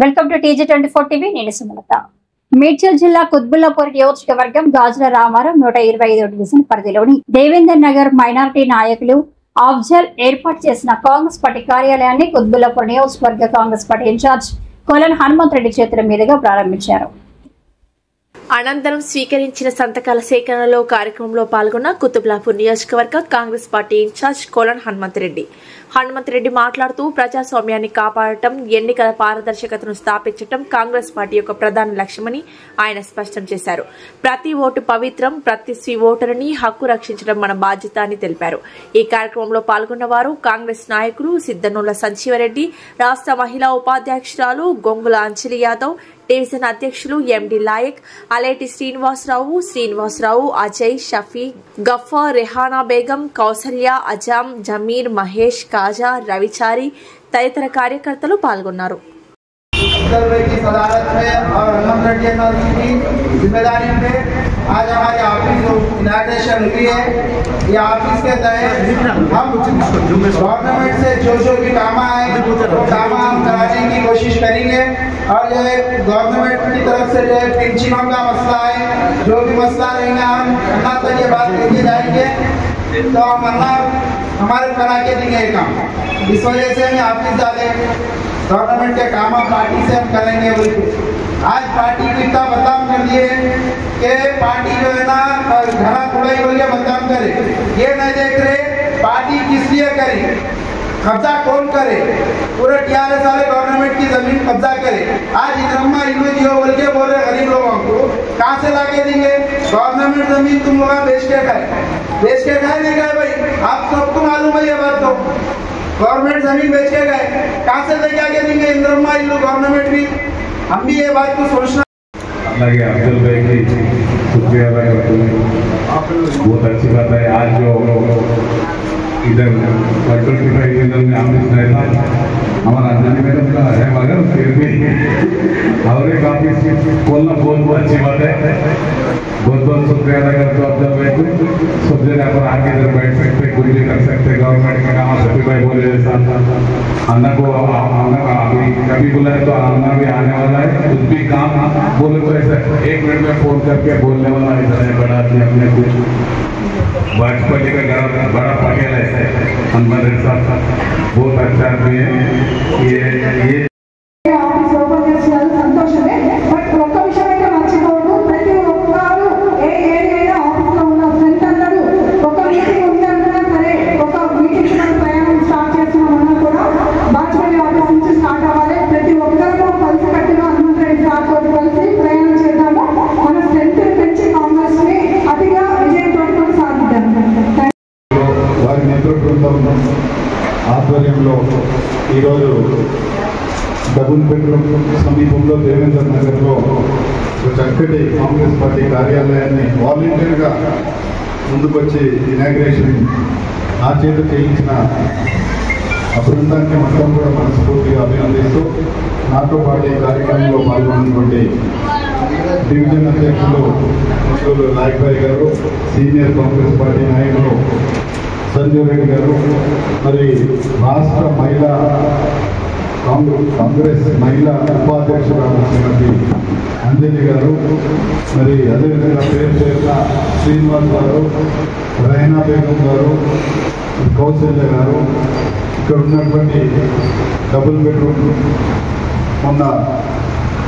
Welcome to TG24 TV. నేను సుమలత. మేడ్చల్ జిల్లా కుత్బుల్లాపూర్ నియోజకవర్గం గాజుల రామారం 125వ డివిజన్ పరిధిలోని దేవేందర్ నగర్ మైనారిటీ నాయకులు ఆఫ్జల్ ఏర్పాటు చేసిన కాంగ్రెస్ పార్టీ కార్యాలయాన్ని కుత్బుల్లాపూర్ నియోజకవర్గ కాంగ్రెస్ పార్టీ ఇన్ఛార్జ్ కొలన్ హనుమంత్ రెడ్డి చేతుల మీదుగా ప్రారంభించారు. అనంతరం స్వీకరించిన సంతకాల సేకరణలో కార్యక్రమంలో పాల్గొన్న కుతుబ్లాపూర్ నియోజకవర్గ కాంగ్రెస్ పార్టీ ఇన్ఛార్జ్ కొలన్ హనుమంత్ రెడ్డి మాట్లాడుతూ ప్రజాస్వామ్యాన్ని కాపాడటం, ఎన్నికల పారదర్శకతను స్థాపించడం కాంగ్రెస్ పార్టీ యొక్క ప్రధాన లక్ష్యమని ఆయన స్పష్టం చేశారు. ప్రతి ఓటు పవిత్రం, ప్రతి స్వీ ఓటరుని హక్కు రక్షించడం మన బాధ్యత అని తెలిపారు. ఈ కార్యక్రమంలో పాల్గొన్న వారు కాంగ్రెస్ నాయకులు సిద్దనూళ్ల సంజీవరెడ్డి, రాష్ట్ర మహిళా ఉపాధ్యక్షురాలు గొంగుల అంజలి యాదవ్, డివిజన్ అధ్యక్షులు ఎండి లాయక్, అలేటి శ్రీనివాసరావు, అజయ్, షఫీ, గఫర్, రెహానా బేగం, కౌసల్య, అజాం, జమీర్, మహేష్, కాజా, రవిచారి తదితర కార్యకర్తలు పాల్గొన్నారు. आज हमारे ऑफिस इनॉग्रेशन हुई है। ये ऑफिस के तहत हम गवर्नमेंट से जो भी काम आए वो काम हम कराने की कोशिश करेंगे। और जो है गवर्नमेंट की तरफ से जो है पेंशनों का मसला है, जो भी मसला रहेगा हम अन्ना तक ये बात लेके जाएंगे, तो हम अन्ना हमारे करा के देंगे काम। इस वजह से हम ऑफिस डाले गवर्नमेंट के काम पार्टी से हम करेंगे। बिल्कुल आज पार्टी को इतना बदनाम कर दिए कि पार्टी जो है ना घना थोड़ा ही बोल के बदनाम करे, ये नहीं देख रहे पार्टी किस लिए करे, कब्जा कौन करे, पूरे TRS वाले गवर्नमेंट की जमीन कब्जा करे। आज इधरमा इल्लू जियो बोल के बोल रहे गरीब लोगों को कहाँ से ला के देंगे? गवर्नमेंट जमीन तुम लोग बेच के खाए नहीं गए भाई, आप सबको मालूम है ये बात। तो गवर्नमेंट जमीन बेच के गए, कहाँ से लेके आके देंगे इंद्रमा इल्लू गवर्नमेंट भी? हम भी ये बात को सोचना। అలాగే అబ్దుల్ భాయ్కి शुक्रिया अदा करते हैं, बहुत अच्छी बात है। आज जो इधर 125 में ऑफिस रहता हमारा अंजलि मैडम का है, मगर फिर भी और एक ऑफिस खोलना बहुत अच्छी बात है। बहुत शुक्रिया अदा करते हो अब्दुल भाई को। सब जगह पर आके इधर बैठ सकते, कुछ भी कर सकते। गवर्नमेंट का काम सभी भाई बोले जैसा अन्ना को अभी कभी बुलाए तो अन्ना भी आने वाला है, कुछ भी काम बोले तो ऐसा 1 मिनट में फोन करके बोलने वाला इधर है। बड़ा अपने कुछ वाजपेयी का बड़ा पटेल है हनुमान रेड्डी साहब, बहुत अच्छा आदमी है। ये ఆధ్వర్యంలో ఈరోజు డబుల్ బెడ్రూమ్ సమీపంలో దేవేందర్ నగర్లో ఒక చక్కటి కాంగ్రెస్ పార్టీ కార్యాలయాన్ని వాలంటీర్గా ముందుకొచ్చి ఇనాగ్రేషన్ నా చేత చేయించిన ఆ బృందాన్ని మొత్తం కూడా మనస్ఫూర్తిగా అభినందిస్తూ, నాతో పాటు ఈ కార్యక్రమంలో పాల్గొన్నటువంటి డివిజన్ అధ్యక్షులు లాయక్ భాయ్ గారు, సీనియర్ కాంగ్రెస్ పార్టీ నాయకులు సంజీవ్ రెడ్డి గారు, మరి రాష్ట్ర కాంగ్రెస్ మహిళా ఉపాధ్యక్షురాలు శ్రీమతి అంజలి గారు, మరి అదేవిధంగా పేరున శ్రీనివాస్ గారు, రెహనా బేగం గారు, కౌశల్య గారు, ఇక్కడ ఉన్నటువంటి డబుల్ బెడ్రూమ్ మొన్న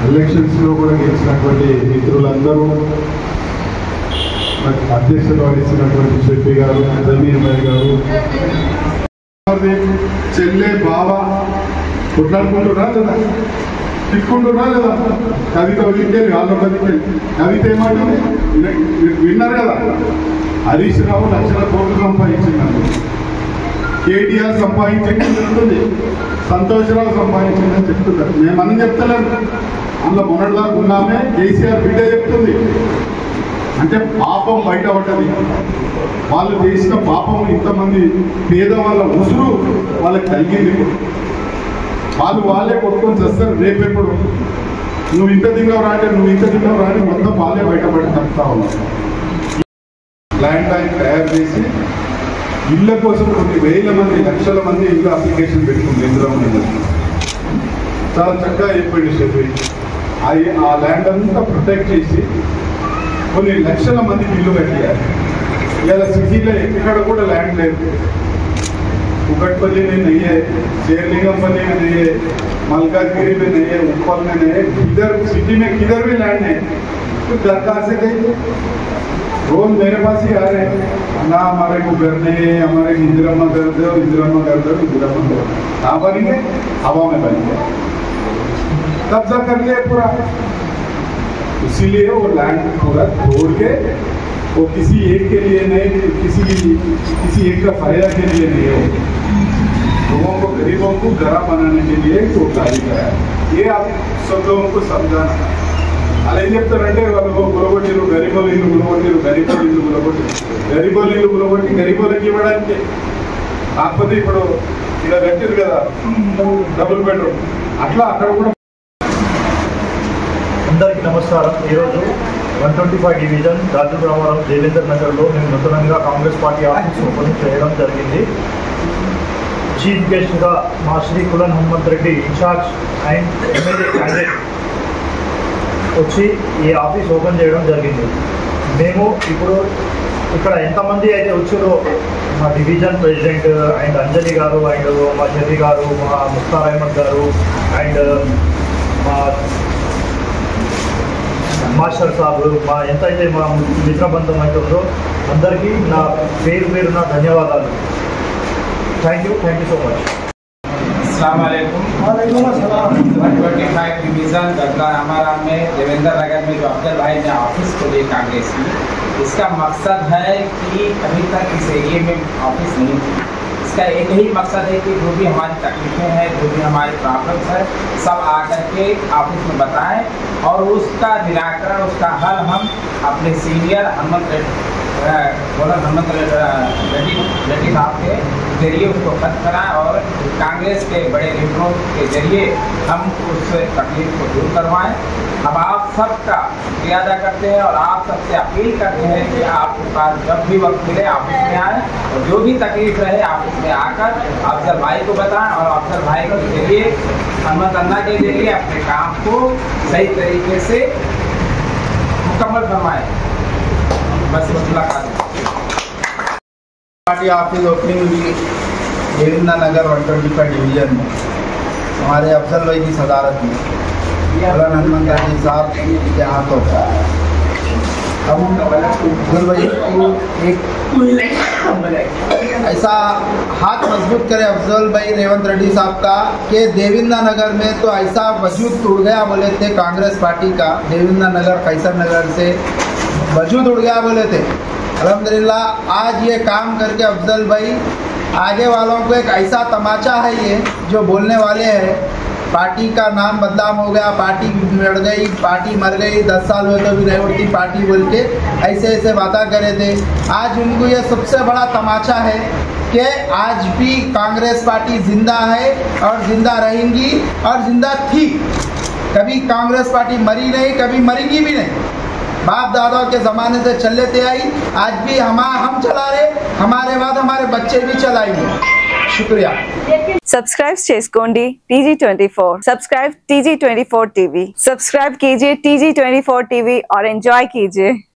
ఎలక్షన్స్లో కూడా గెలిచినటువంటి మిత్రులందరూ, అధ్యక్షులు వహించినటువంటి షెట్టి గారు, జమీర్ భాయ్ గారు, చెల్లె బావ కొట్లాడుకుంటున్నా లేదా, తిట్టుకుంటున్నా లేదా? కవిత వదిలించేది వాళ్ళకి కవిత ఏమంటుంది విన్నారు కదా, హరీష్ రావు లక్షల కోట్లు సంపాదించిందండి, కేటీఆర్ సంపాదించిందని చెప్తుంది, సంతోషరావు సంపాదించిందని చెప్తున్నారు. మేమని చెప్తలేము, అందులో మొన్నటిదాకా ఉన్నామే కేసీఆర్ బిడ్డ చెప్తుంది. అంటే పాపం బయటపడ్డది, వాళ్ళు చేసిన పాపం ఇంతమంది పేదవాళ్ళ ఉసురు వాళ్ళకి తగ్గింది. వాళ్ళే కొట్టుకొని చేస్తారు. రేపెప్పుడు నువ్వు ఇంత తిన్నావు రాంటే నువ్వు ఇంత తిన్నావు రాని మొత్తం వాళ్ళే బయటపడి తప్పుతా ఉన్నారు. ల్యాండ్ బ్యాంక్ తయారు చేసి ఇళ్ల కోసం కొన్ని వేల మంది లక్షల మంది ఇల్లు అప్లికేషన్ పెట్టుకుంది ఇందులో. చాలా చక్కగా చెప్పండి చెప్పి ఆ ల్యాండ్ అంతా ప్రొటెక్ట్ చేసి కొన్ని లక్షల మందికి ఇల్లు కట్టారు. ఇలా సిటీలో ఎక్కడ కూడా ల్యాండ్ లేదు. कुकटपल्ली में नहीं है, शेरलिंगमपल्ली में नहीं है, मलकानगिरी में नहीं है, उपल में नहीं है, इधर सिटी में किधर भी लैंड है। तो दरकार से गई रोज मेरे पास ही आ रहे हैं ना, हमारे को घर नहीं है, हमारे इंदिरामा कर दो, इंदिरामा कर दो, इंदिरामा कर दो। कहाँ बनेंगे? हवा में बनेंगे। कब्जा कर लिया पूरा, इसीलिए वो लैंड पूरा तोड़ के वो किसी एक के लिए नहीं, किसी एक का फायदा के लिए नहीं है, लोगों को, गरीबों को घर बनाने के लिए वो कार्य करा है। ये आप सब लोगों को समझाना। అలా ఏం చెప్తారంటే వాళ్ళు గులగొట్టిరు, గరీబోలు ఇల్లు గులగొట్టిరు, గరీబోలు ఇల్లు గులగొట్టి గరీబోలకి ఇవ్వడానికి. కాకపోతే ఇప్పుడు ఇలా కట్టిరు కదా డబుల్ బెడ్రూమ్, అట్లా అక్కడ కూడా. అందరికీ నమస్కారం. ఈరోజు 125 డివిజన్ గాజుల రామారం దేవేందర్ నగర్లో మేము నూతనంగా కాంగ్రెస్ పార్టీ ఆఫీస్ ఓపెన్ చేయడం జరిగింది. చీఫ్ గెస్ట్గా మా Shri Kolan Hanumanth Reddy incharge and MLA candidate వచ్చి ఈ ఆఫీస్ ఓపెన్ చేయడం జరిగింది. మేము ఇప్పుడు ఇక్కడ ఎంతమంది అయితే వచ్చారో మా డివిజన్ ప్రెసిడెంట్ అండ్ అంజలి గారు అండ్ మా షఫీ గారు, మా ముఖ్తార్ అహ్మద్ గారు అండ్ మా మాస్టర్ సాబ్, మా ఎంతైతే మా మిత్రబంధం అయితే ఉందో అందరికీ నా పేరు నా ధన్యవాదాలు. Thank you so much. अस्सलाम वालेकुम। 125 डिवीज़न गजला रामाराम में देवेंद्र नगर में जो अफजल भाई ने ऑफिस खोली कांग्रेस की, इसका मकसद है कि अभी तक इस एरिए में ऑफिस नहीं थी। इसका एक ही मकसद है कि जो भी हमारी तकलीफें हैं, जो भी हमारी प्रॉब्लम्स है, सब आकर के ऑफिस में बताएं और उसका निराकरण, उसका हल हम अपने सीनियर हनुमंत रेड्डी साहब के जरिए उसको खत्म कराएं और कांग्रेस के बड़े लीडरों के जरिए हम उस तकलीफ को दूर करवाएं। अब आप सबका शुक्रिया अदा करते हैं और आप सबसे अपील करते हैं कि आपके पास जब भी वक्त मिले ऑफिस में आए और जो भी तकलीफ रहे ऑफिस में आकर अफजल भाई को बताएं और अफजल भाई के जरिए, हनुमत अन्ना के जरिए अपने काम को सही तरीके से मुकम्मल फरमाएं। बस मुलाकात पार्टी ऑफिस ओपनिंग हुई देवेंद्र नगर 125 डिवीजन में हमारे अफजल भाई की सदारत में, कुलन हनुमंत रेड्डी साहब के हाथों का। अब अफजल भाई को एक ऐसा हाथ मजबूत करे अफजल भाई रेवंत रेड्डी साहब का कि देवेंद्र नगर में तो ऐसा वजूद टूट गया बोले थे कांग्रेस पार्टी का। देवेंद्र नगर कैसर नगर से वजूद उड़ गया बोले थे। अल्हम्दुलिल्लाह आज ये काम करके अफजल भाई आगे वालों को एक ऐसा तमाचा है ये जो बोलने वाले हैं पार्टी का नाम बदनाम हो गया, पार्टी मर गई, पार्टी मर गई, 10 साल हुए तो भी नहीं उठती पार्टी बोल के ऐसे बातें करे थे। आज उनको ये सबसे बड़ा तमाचा है कि आज भी कांग्रेस पार्टी जिंदा है और जिंदा रहेंगी और जिंदा थी। कभी कांग्रेस पार्टी मरी नहीं, कभी मरेंगी भी नहीं। बाप दादा के ज़माने से चलते आई, आज भी हम चला रहे, हमारे बाद हमारे बच्चे भी चलाएंगे। शुक्रिया। सब्सक्राइब చేసుకోండి TG24, subscribe TG24 TV, subscribe कीजिए TG24 टीवी और एंजॉय कीजिए।